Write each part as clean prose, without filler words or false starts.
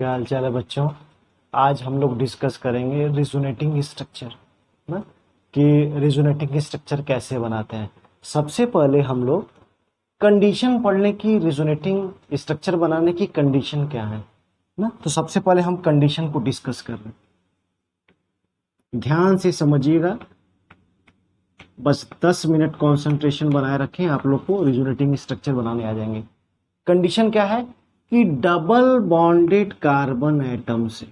क्या हाल चाल है बच्चों। आज हम लोग डिस्कस करेंगे रिजोनेटिंग स्ट्रक्चर ना, कि रिजोनेटिंग स्ट्रक्चर कैसे बनाते हैं। सबसे पहले हम लोग कंडीशन पढ़ लें कि रिजोनेटिंग स्ट्रक्चर बनाने की कंडीशन क्या है ना। तो सबसे पहले हम कंडीशन को डिस्कस कर रहे हैं, ध्यान से समझिएगा। बस 10 मिनट कंसंट्रेशन बनाए रखें, आप लोग को रिजोनेटिंग स्ट्रक्चर बनाने आ जाएंगे। कंडीशन क्या है कि डबल बॉन्डेड कार्बन एटम से,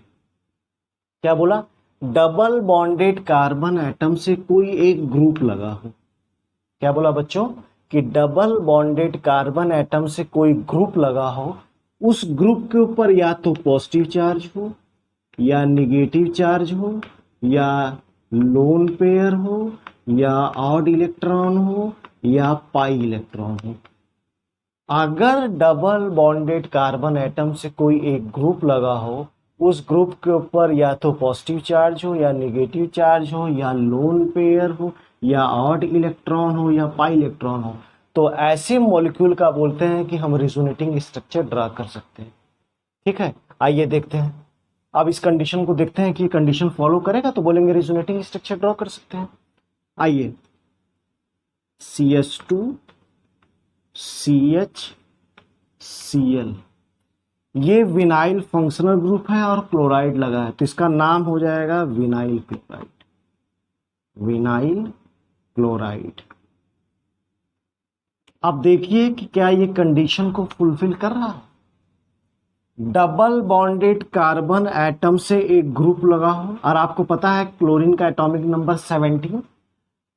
क्या बोला, डबल बॉन्डेड कार्बन एटम से कोई एक ग्रुप लगा हो। क्या बोला बच्चों कि डबल बॉन्डेड कार्बन एटम से कोई ग्रुप लगा हो, उस ग्रुप के ऊपर या तो पॉजिटिव चार्ज हो या निगेटिव चार्ज हो या लोन पेयर हो या ऑड इलेक्ट्रॉन हो या पाई इलेक्ट्रॉन हो। अगर डबल बॉन्डेड कार्बन एटम से कोई एक ग्रुप लगा हो, उस ग्रुप के ऊपर या तो पॉजिटिव चार्ज हो या निगेटिव चार्ज हो या लोन पेयर हो या ऑड इलेक्ट्रॉन हो या पाई इलेक्ट्रॉन हो, तो ऐसे मॉलिक्यूल का बोलते हैं कि हम रिजोनेटिंग स्ट्रक्चर ड्रा कर सकते हैं। ठीक है, आइए देखते हैं। अब इस कंडीशन को देखते हैं कि कंडीशन फॉलो करेगा तो बोलेंगे रिजोनेटिंग स्ट्रक्चर ड्रॉ कर सकते हैं। आइए, CH2 CH Cl, ये विनाइल फंक्शनल ग्रुप है और क्लोराइड लगा है, तो इसका नाम हो जाएगा विनाइल क्लोराइड। Vinyl chloride. अब देखिए कि क्या ये कंडीशन को फुलफिल कर रहा है। डबल बॉन्डेड कार्बन एटम से एक ग्रुप लगा हो, और आपको पता है क्लोरीन का एटॉमिक नंबर 17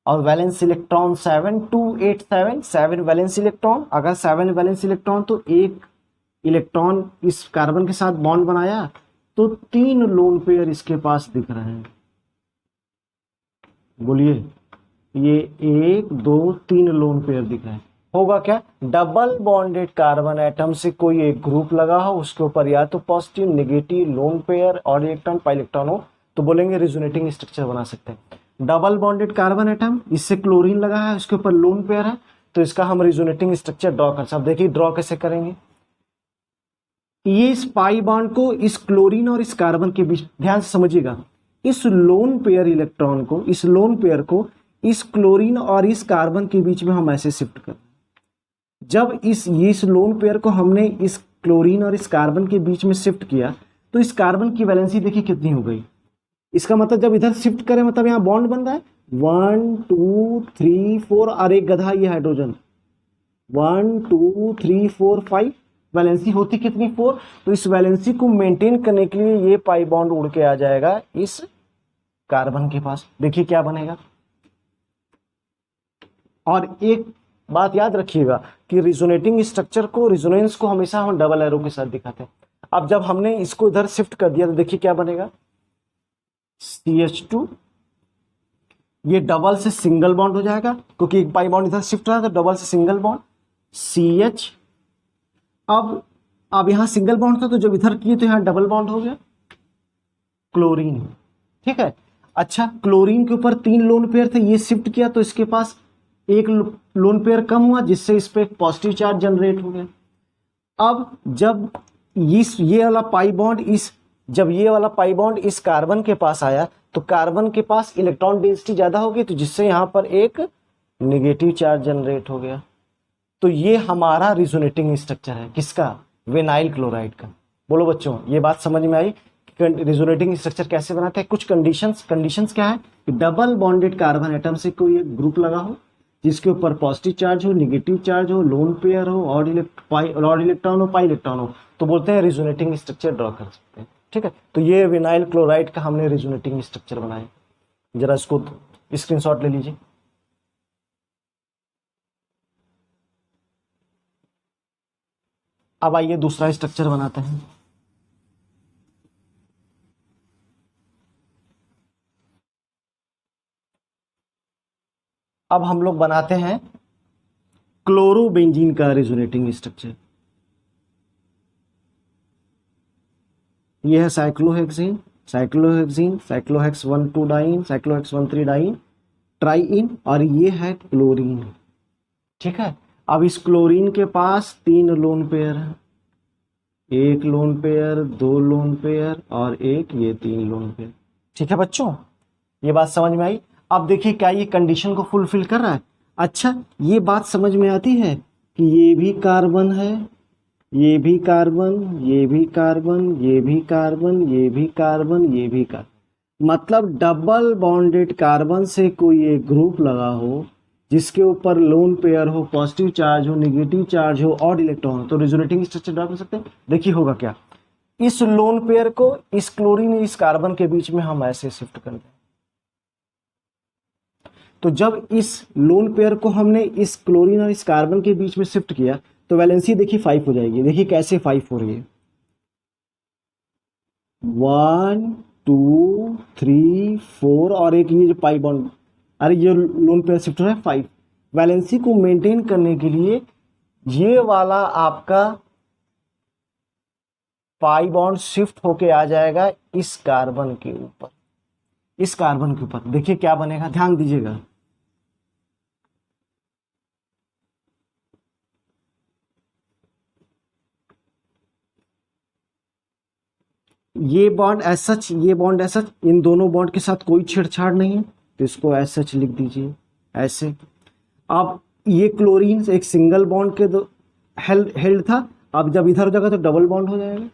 और वैलेंस इलेक्ट्रॉन 7287, 7 वैलेंस इलेक्ट्रॉन। अगर 7 वैलेंस इलेक्ट्रॉन तो एक इलेक्ट्रॉन इस कार्बन के साथ बॉन्ड बनाया तो 3 लोन पेयर इसके पास दिख रहे हैं। बोलिए, ये 1 2 3 लोन पेयर दिख रहे हैं। होगा क्या, डबल बॉन्डेड कार्बन एटम से कोई एक ग्रुप लगा हो, उसके ऊपर या तो पॉजिटिव निगेटिव लोन पेयर और इलेक्ट्रॉन पाई इलेक्ट्रॉन हो, तो बोलेंगे रिजोनेटिंग स्ट्रक्चर बना सकते हैं। डबल बॉन्डेड कार्बन एटम, इससे क्लोरीन लगा है, उसके ऊपर लोन पेयर है, तो इसका हम रिजोनेटिंग स्ट्रक्चर ड्रॉ कर सकते हैं। देखिए ड्रॉ कैसे करेंगे। ये इस पाई बॉन्ड को इस क्लोरीन और इस कार्बन के बीच, ध्यान से समझिएगा, इस लोन पेयर इलेक्ट्रॉन को, इस लोन पेयर को इस क्लोरीन और इस कार्बन के बीच में हम ऐसे शिफ्ट कर, जब इस लोन पेयर को हमने इस क्लोरीन और इस कार्बन के बीच में शिफ्ट किया तो इस कार्बन की वैलेंसी देखिए कितनी हो गई। इसका मतलब जब इधर शिफ्ट करें मतलब यहां बॉन्ड बन रहा है 1 2 3 4 और एक गधा ये हाइड्रोजन 1 2 3 4 5, वैलेंसी होती कितनी 4। तो इस वैलेंसी को मेंटेन करने के लिए ये पाई बॉन्ड उड़ के आ जाएगा इस कार्बन के पास। देखिए क्या बनेगा। और एक बात याद रखिएगा कि रिजोनेटिंग स्ट्रक्चर को, रिजोनेंस को हमेशा हम डबल एरो के साथ दिखाते हैं। अब जब हमने इसको इधर शिफ्ट कर दिया तो देखिए क्या बनेगा, CH2, ये डबल से सिंगल बॉन्ड हो जाएगा क्योंकि एक पाई बॉन्ड इधर शिफ्ट रहा है, तो डबल से सिंगल बॉन्ड CH। अब यहां सिंगल बॉन्ड था तो जब इधर किए तो यहां डबल बॉन्ड हो गया क्लोरीन। ठीक है, अच्छा, क्लोरीन के ऊपर 3 लोन पेयर थे, ये शिफ्ट किया तो इसके पास एक लोन पेयर कम हुआ, जिससे इस पे एक पॉजिटिव चार्ज जनरेट हो गया। अब जब ये वाला पाई बॉन्ड जब ये वाला पाई बॉन्ड इस कार्बन के पास आया तो कार्बन के पास इलेक्ट्रॉन डेंसिटी ज्यादा होगी, तो जिससे यहां पर एक नेगेटिव चार्ज जनरेट हो गया। तो ये हमारा रिजोनेटिंग स्ट्रक्चर है, किसका, विनाइल क्लोराइड का। बोलो बच्चों, ये बात समझ में आई रिजोनेटिंग स्ट्रक्चर कैसे बनाते हैं। कुछ कंडीशंस क्या है कि डबल बॉन्डेड कार्बन एटम से कोई एक ग्रुप लगा हो जिसके ऊपर पॉजिटिव चार्ज हो, निगेटिव चार्ज हो, लोन पेयर हो, ऑड इलेक्ट्रॉन हो, पाई इलेक्ट्रॉन हो, तो बोलते हैं रिजोनेटिंग स्ट्रक्चर ड्रॉ कर सकते हैं। ठीक है, तो ये विनाइल क्लोराइड का हमने रिजोनेटिंग स्ट्रक्चर बनाया। जरा इसको स्क्रीनशॉट ले लीजिए। अब आइए दूसरा स्ट्रक्चर बनाते हैं। अब हम लोग बनाते हैं क्लोरोबेंजीन का रिजोनेटिंग स्ट्रक्चर। यह है cyclohexene, cyclohex 1,2 diene, cyclohex 1,3 diene, triene, और ये है क्लोरीन। ठीक है, अब इस क्लोरीन के पास 3 लोन पेयर है, एक लोन पेयर, दो लोन पेयर और एक ये तीन लोन पेयर। ठीक है बच्चों, ये बात समझ में आई। अब देखिए क्या ये कंडीशन को फुलफिल कर रहा है। अच्छा, ये बात समझ में आती है कि ये भी कार्बन है, ये भी कार्बन, ये भी कार्बन, ये भी कार्बन, ये भी कार्बन, ये भी कार्बन। मतलब डबल बॉन्डेड कार्बन से कोई एक ग्रुप लगा हो जिसके ऊपर लोन पेयर हो, पॉजिटिव चार्ज हो, नेगेटिव चार्ज हो, ऑड इलेक्ट्रॉन हो, तो रेजोनेटिंग स्ट्रक्चर ड्रा कर सकते हैं। देखिए होगा क्या, इस लोन पेयर को इस क्लोरीन इस कार्बन के बीच में हम ऐसे शिफ्ट कर दें। तो जब इस लोन पेयर को हमने इस क्लोरीन और इस कार्बन के बीच में शिफ्ट किया तो वैलेंसी देखिए 5 हो जाएगी। देखिए कैसे 5 हो रही है, 1 2 3 4 और एक ये जो पाई बॉन्ड, अरे ये लोन पेयर शिफ्ट हो रहा है 5। वैलेंसी को मेंटेन करने के लिए ये वाला आपका पाई बॉन्ड शिफ्ट होके आ जाएगा इस कार्बन के ऊपर, इस कार्बन के ऊपर। देखिए क्या बनेगा, ध्यान दीजिएगा। ये बॉन्ड एज सच, ये बॉन्ड एज सच, इन दोनों बॉन्ड के साथ कोई छेड़छाड़ नहीं है तो इसको एज सच लिख दीजिए ऐसे। अब ये क्लोरीन एक सिंगल बॉन्ड के दो हेल्ड था, अब जब इधर हो जाएगा तो डबल बॉन्ड हो जाएगा।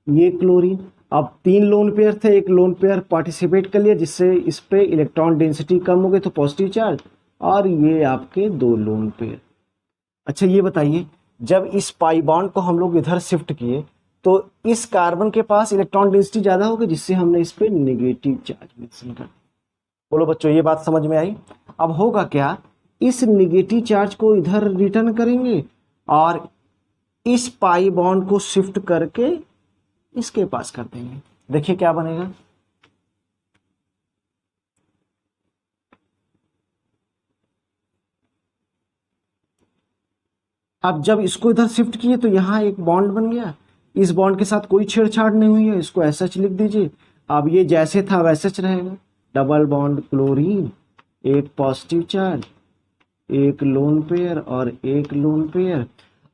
ये क्लोरीन, अब तीन लोन पेयर थे, एक लोन पेयर पार्टिसिपेट कर लिया जिससे इस पे इलेक्ट्रॉन डेंसिटी कम हो गई तो पॉजिटिव चार्ज, और ये आपके दो लोन पेयर। अच्छा ये बताइए, जब इस पाई बॉन्ड को हम लोग इधर शिफ्ट किए तो इस कार्बन के पास इलेक्ट्रॉन डेंसिटी ज्यादा होगी जिससे हमने इस पे नेगेटिव चार्ज मेंशन कर दिया। बोलो बच्चों ये बात समझ में आई। अब होगा क्या, इस नेगेटिव चार्ज को इधर रिटर्न करेंगे और इस पाई बॉन्ड को शिफ्ट करके इसके पास कर देंगे। देखिए क्या बनेगा, अब जब इसको इधर शिफ्ट किए तो यहां एक बॉन्ड बन गया, इस बॉन्ड के साथ कोई छेड़छाड़ नहीं हुई है, इसको ऐसा लिख दीजिए। अब ये जैसे था वैसे रहेगा, डबल बॉन्ड क्लोरीन, एक पॉजिटिव चार्ज, एक लोन पेयर और एक लोन पेयर।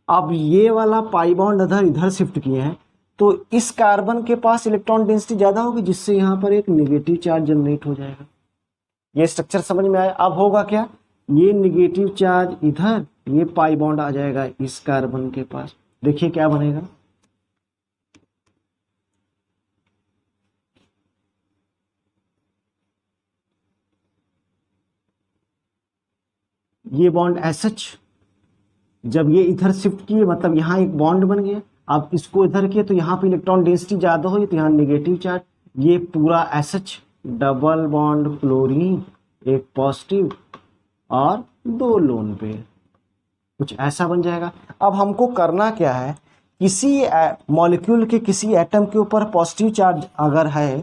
अब ये वाला पाई बॉन्ड इधर इधर शिफ्ट किए हैं तो इस कार्बन के पास इलेक्ट्रॉन डेंसिटी ज्यादा होगी जिससे यहां पर एक नेगेटिव चार्ज जनरेट हो जाएगा। ये स्ट्रक्चर समझ में आया। अब होगा क्या, ये नेगेटिव चार्ज इधर, ये पाई बॉन्ड आ जाएगा इस कार्बन के पास। देखिए क्या बनेगा, ये बॉन्ड एसएच जब ये इधर शिफ्ट किए मतलब यहां एक बॉन्ड बन गया। अब इसको इधर किए तो यहाँ पे इलेक्ट्रॉन डेंसिटी ज्यादा हुई तो यहाँ नेगेटिव चार्ज, ये पूरा एसएच डबल बॉन्ड क्लोरीन, एक पॉजिटिव और दो लोन पेयर, कुछ ऐसा बन जाएगा। अब हमको करना क्या है, किसी मॉलिक्यूल के किसी एटम के ऊपर पॉजिटिव चार्ज अगर है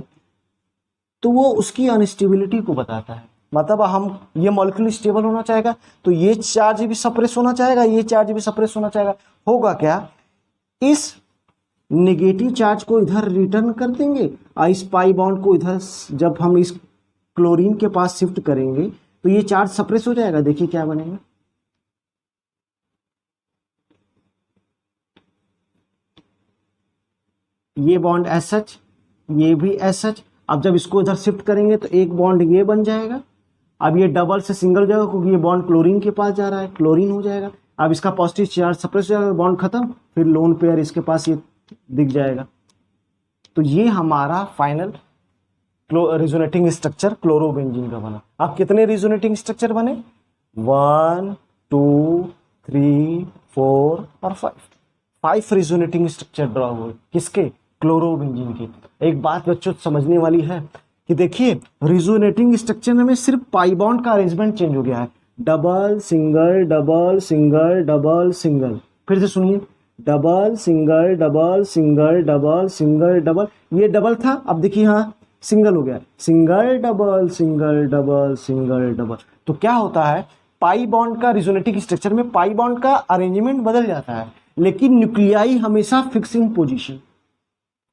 तो वो उसकी अनस्टेबिलिटी को बताता है। मतलब हम ये मॉलिक्यूल स्टेबल होना चाहेगा तो ये चार्ज भी सप्रेस होना चाहेगा, ये चार्ज भी सप्रेस होना चाहेगा। होगा क्या, इस नेगेटिव चार्ज को इधर रिटर्न कर देंगे और इस पाई बॉन्ड को इधर जब हम इस क्लोरीन के पास शिफ्ट करेंगे तो ये चार्ज सप्रेस हो जाएगा। देखिए क्या बनेगा, ये बॉन्ड एस सच, ये भी एस सच। अब जब इसको इधर शिफ्ट करेंगे तो एक बॉन्ड ये बन जाएगा। अब ये डबल से सिंगल हो जाएगा क्योंकि ये बॉन्ड क्लोरीन के पास जा रहा है, क्लोरीन हो जाएगा। अब इसका पॉजिटिव चार्ज सप्रेस हो जाएगा, बॉन्ड खत्म, फिर लोन पेयर इसके पास ये दिख जाएगा। तो ये हमारा फाइनल रिजोनेटिंग स्ट्रक्चर क्लोरोबेंजीन का बना। अब कितने रिजोनेटिंग स्ट्रक्चर बने, 1 2 3 4 और 5 रिजोनेटिंग स्ट्रक्चर ड्रॉ हुए किसके, क्लोरोबेंजीन के। एक बात बच्चों समझने वाली है कि देखिए रिजोनेटिंग स्ट्रक्चर में सिर्फ पाई बॉन्ड का अरेंजमेंट चेंज हो गया है, double single double single double single. फिर से सुनिए, double single double single double single double, ये डबल था अब देखिए हाँ सिंगल हो गया, single double single double single double. तो क्या होता है, पाई बॉन्ड का रिजोनेटिंग स्ट्रक्चर में पाई बॉन्ड का अरेंजमेंट बदल जाता है लेकिन न्यूक्लियाई हमेशा फिक्सिंग पोजीशन।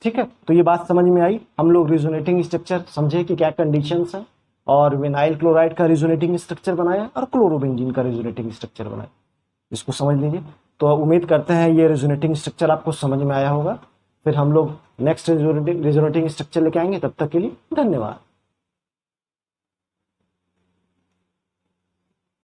ठीक है, तो ये बात समझ में आई। हम लोग रिजोनेटिंग स्ट्रक्चर समझे कि क्या कंडीशंस है, और विनाइल क्लोराइड का रिजोनेटिंग स्ट्रक्चर बनाया और क्लोरोबेंजीन का रिजोनेटिंग स्ट्रक्चर बनाया, इसको समझ लीजिए। तो उम्मीद करते हैं ये रिजोनेटिंग स्ट्रक्चर आपको समझ में आया होगा। फिर हम लोग नेक्स्ट रिजोनेटिंग स्ट्रक्चर लेके आएंगे। तब तक के लिए धन्यवाद।